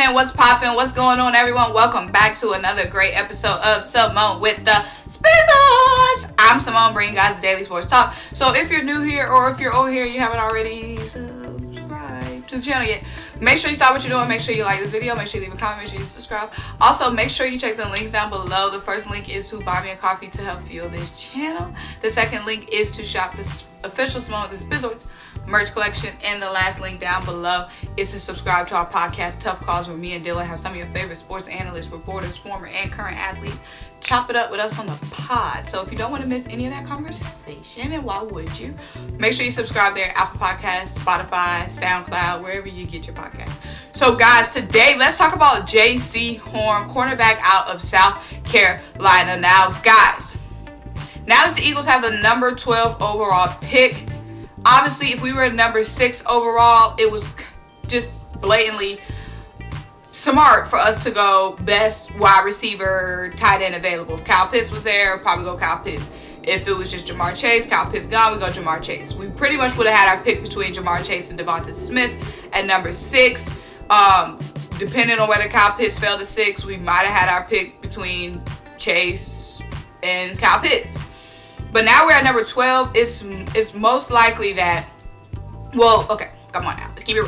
poppin'? What's poppin'? What's going on, everyone? Welcome back to another great episode of Symone with the Sports. I'm Symone, bringing you guys the daily sports talk. So if you're new here or if you're old here, you haven't already subscribed to the channel yet, make sure you stop what you're doing. Make sure you like this video. Make sure you leave a comment. Make sure you subscribe. Also, make sure you check the links down below. The first link is to buy me a coffee to help fuel this channel. The second link is to shop this official Symone with the Sports merch collection, and the last link down below is to subscribe to our podcast Tough Calls, where me and Dylan have some of your favorite sports analysts, reporters, former and current athletes chop it up with us on the pod. So if you don't want to miss any of that conversation, and why would you, make sure you subscribe there. Apple Podcasts, Spotify, SoundCloud, wherever you get your podcast. So guys, today let's talk about Jaycee Horn, cornerback out of South Carolina. Now guys, now that the Eagles have the number 12 overall pick, obviously, if we were number 6 overall, it was just blatantly smart for us to go best wide receiver, tight end available. If Kyle Pitts was there, probably go Kyle Pitts. If it was just Jamar Chase, Kyle Pitts gone, we go Jamar Chase. We pretty much would have had our pick between Jamar Chase and Devonta Smith at number 6. Depending on whether Kyle Pitts fell to 6, we might have had our pick between Chase and Kyle Pitts. But now we're at number 12. It's most likely that, well, okay, come on now. Let's keep it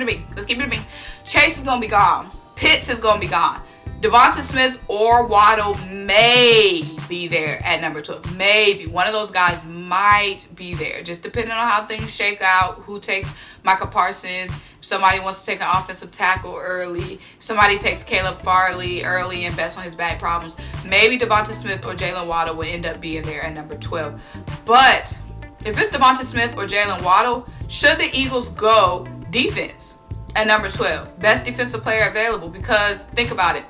a beat. Let's keep it a beat. Chase is gonna be gone. Pitts is gonna be gone. Devonta Smith or Waddle may be there at number 12. Maybe one of those guys might be there, just depending on how things shake out. Who takes Micah Parsons? If somebody wants to take an offensive tackle early, somebody takes Caleb Farley early and bets on his back problems, maybe Devonta Smith or Jalen Waddle will end up being there at number 12. But if it's Devonta Smith or Jalen Waddle, should the Eagles go defense at number 12? Best defensive player available, because think about it.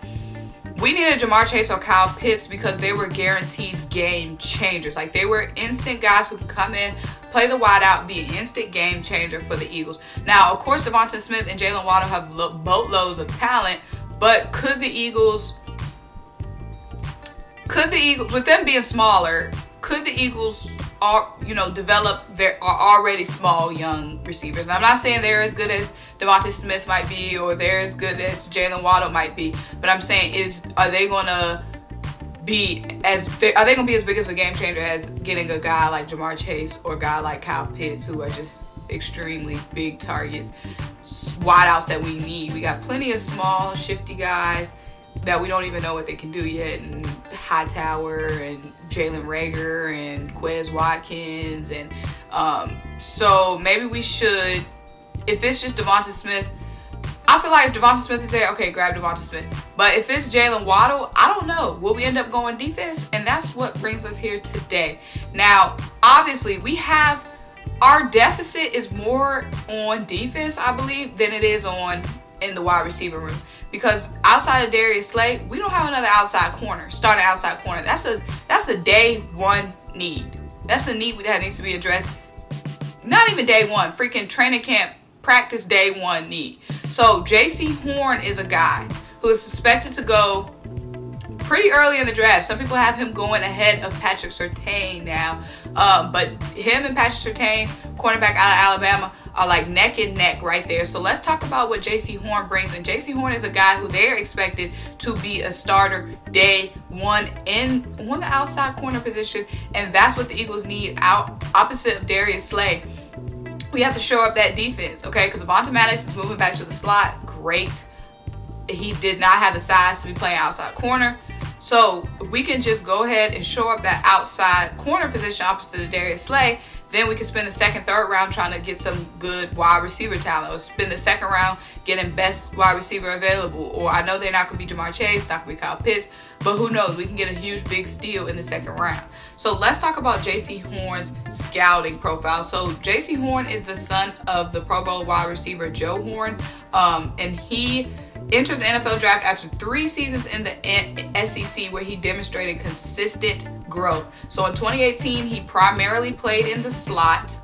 We needed Jamar Chase or Kyle Pitts because they were guaranteed game changers. Like, they were instant guys who could come in, play the wide out, be an instant game changer for the Eagles. Now, of course, Devonta Smith and Jalen Waddle have boatloads of talent, but could the Eagles, with them being smaller, could the Eagles develop their already small young receivers? And I'm not saying they're as good as Devonta Smith might be, or they're as good as Jalen Waddle might be, but I'm saying are they gonna be as big of a game changer as getting a guy like Jamar Chase or a guy like Kyle Pitts, who are just extremely big targets, wideouts that we need? We got plenty of small, shifty guys that we don't even know what they can do yet, and Hightower and Jalen Reagor and Quez Watkins, and so maybe we should, if it's just Devonta Smith, I feel like if Devonta Smith is there, okay, grab Devonta Smith. But if it's Jalen Waddle, I don't know. Will we end up going defense? And that's what brings us here today. Now, obviously, we have, our deficit is more on defense, I believe, than it is in the wide receiver room. Because outside of Darius Slay, we don't have another outside corner, starting outside corner. That's a day one need. That's a need that needs to be addressed. Not even day one, freaking training camp, practice day one need. So Jaycee Horn is a guy who is suspected to go pretty early in the draft. Some people have him going ahead of Patrick Surtain now. But him and Patrick Surtain, cornerback out of Alabama, are like neck and neck right there. So let's talk about what Jaycee Horn brings. And Jaycee Horn is a guy who they're expected to be a starter day one on the outside corner position. And that's what the Eagles need opposite of Darius Slay. We have to shore up that defense, okay? Because Avonte Maddox is moving back to the slot. Great. He did not have the size to be playing outside corner. So we can just go ahead and shore up that outside corner position opposite of Darius Slay. Then we can spend the second, third round trying to get some good wide receiver talent, or spend the second round getting best wide receiver available. Or I know they're not going to be Jamar Chase, not going to be Kyle Pitts, but who knows? We can get a huge, big steal in the second round. So let's talk about Jaycee Horn's scouting profile. So Jaycee Horn is the son of the Pro Bowl wide receiver Joe Horn, and he enters the NFL draft after 3 seasons in the SEC, where he demonstrated consistent growth. So in 2018, he primarily played in the slot,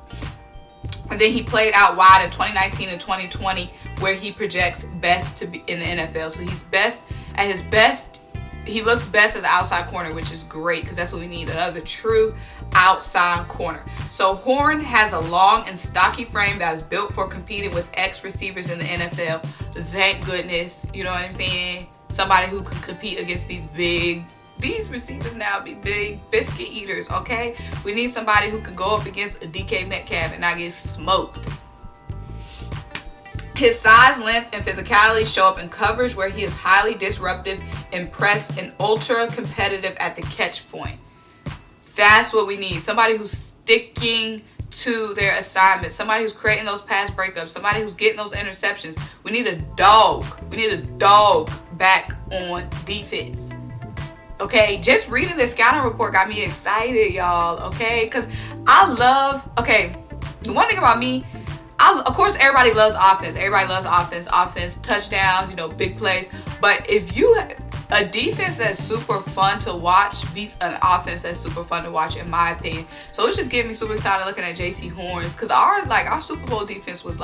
and then he played out wide in 2019 and 2020, where he projects best to be in the NFL. So he's best at his best. he looks best as an outside corner, which is great because that's what we need, another true outside corner. So Horn has a long and stocky frame that is built for competing with ex-receivers in the NFL. Thank goodness, you know what I'm saying? Somebody who can compete against these receivers now be big biscuit eaters, okay? We need somebody who can go up against a DK Metcalf and not get smoked. His size, length, and physicality show up in coverage where he is highly disruptive, impressed, and ultra competitive at the catch point. That's what we need. Somebody who's sticking to their assignment. Somebody who's creating those pass breakups. Somebody who's getting those interceptions. We need a dog. We need a dog back on defense. Okay, just reading the scouting report got me excited, y'all. Okay, because the one thing about me, of course, everybody loves offense. Everybody loves offense, touchdowns, big plays. But if a defense that's super fun to watch beats an offense that's super fun to watch, in my opinion. So it's just getting me super excited looking at Jaycee Horns, because our Super Bowl defense was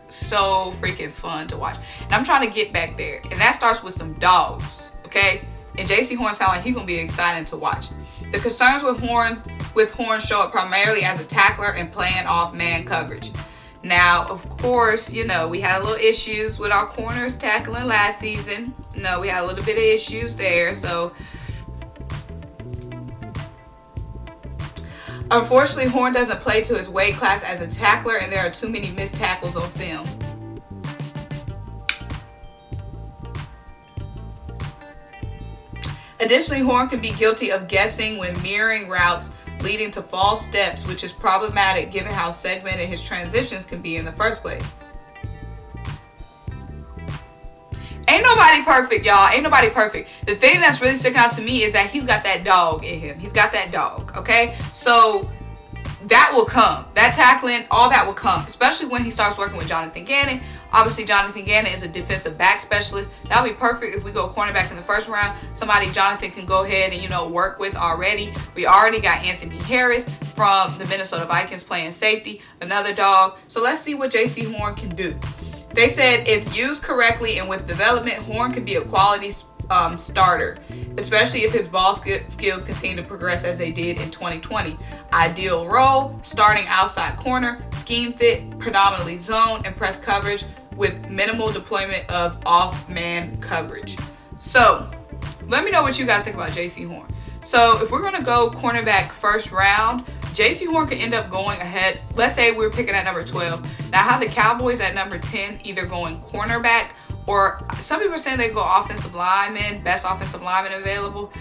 so freaking fun to watch. And I'm trying to get back there, and that starts with some dogs, okay? And Jaycee Horn sounds like he's gonna be exciting to watch. The concerns with Horn show up primarily as a tackler and playing off man coverage. Now, of course, we had a little issues with our corners tackling last season. We had a little bit of issues there. So, unfortunately, Horn doesn't play to his weight class as a tackler, and there are too many missed tackles on film. Additionally, Horn can be guilty of guessing when mirroring routes, leading to false steps, which is problematic given how segmented his transitions can be in the first place. Ain't nobody perfect, y'all. Ain't nobody perfect. The thing that's really sticking out to me is that he's got that dog in him. He's got that dog, okay? So that will come. That tackling, all that will come, especially when he starts working with Jonathan Gannon. Obviously, Jonathan Gannon is a defensive back specialist. That would be perfect if we go cornerback in the first round. Somebody Jonathan can go ahead and, work with already. We already got Anthony Harris from the Minnesota Vikings playing safety, another dog. So let's see what Jaycee Horn can do. They said if used correctly and with development, Horn can be a quality starter, especially if his ball skills continue to progress as they did in 2020. Ideal role, starting outside corner, scheme fit, predominantly zone and press coverage with minimal deployment of off-man coverage. So, let me know what you guys think about Jaycee Horn. So, if we're going to go cornerback first round, Jaycee Horn could end up going ahead. Let's say we're picking at number 12. Now, I have the Cowboys at number 10, either going cornerback, or some people are saying they go offensive lineman, best offensive lineman available.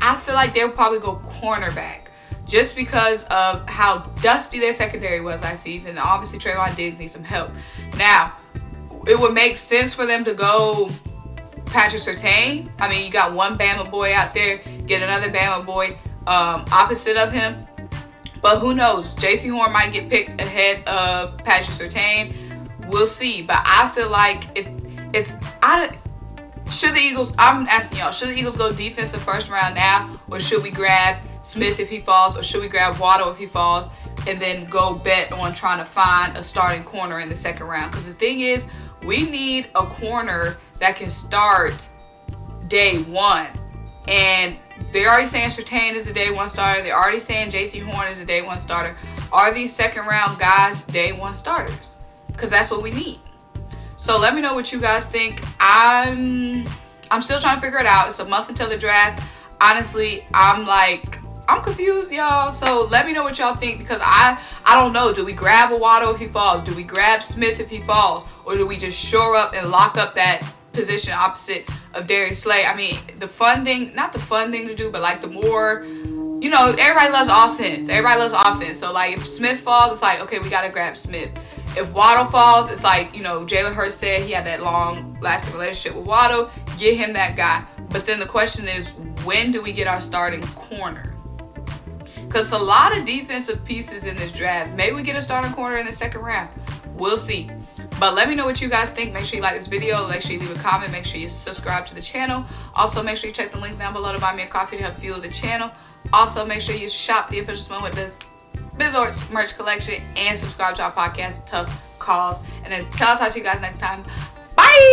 I feel like they'll probably go cornerback just because of how dusty their secondary was last season. And obviously, Trayvon Diggs needs some help. Now, it would make sense for them to go Patrick Surtain. I mean, you got one Bama boy out there, get another Bama boy opposite of him. But who knows? Jaycee Horn might get picked ahead of Patrick Surtain. We'll see. But I feel like should the Eagles, I'm asking y'all, should the Eagles go defensive first round now? Or should we grab Smith if he falls? Or should we grab Waddle if he falls? And then go bet on trying to find a starting corner in the second round? Because the thing is, we need a corner that can start day one. And they're already saying Surtain is the day one starter. They're already saying Jaycee Horn is the day one starter. Are these second round guys day one starters? Because that's what we need. So let me know what you guys think. I'm still trying to figure it out. It's a month until the draft. Honestly, I'm confused, y'all. So let me know what y'all think, because I don't know. Do we grab a Waddle if he falls? Do we grab Smith if he falls? Or do we just shore up and lock up that position opposite of Darius Slay? I mean, the fun thing, not the fun thing to do, but the more, everybody loves offense. Everybody loves offense. So if Smith falls, it's okay, we got to grab Smith. If Waddle falls, it's Jalen Hurts said he had that long-lasting relationship with Waddle. Get him that guy. But then the question is, when do we get our starting corner? Because a lot of defensive pieces in this draft. Maybe we get a starting corner in the second round. We'll see. But let me know what you guys think. Make sure you like this video. Make sure you leave a comment. Make sure you subscribe to the channel. Also, make sure you check the links down below to buy me a coffee to help fuel the channel. Also, make sure you shop the official Symone with this BRISSETT merch collection and subscribe to our podcast, Tough Calls. And until I talk to you guys next time, bye!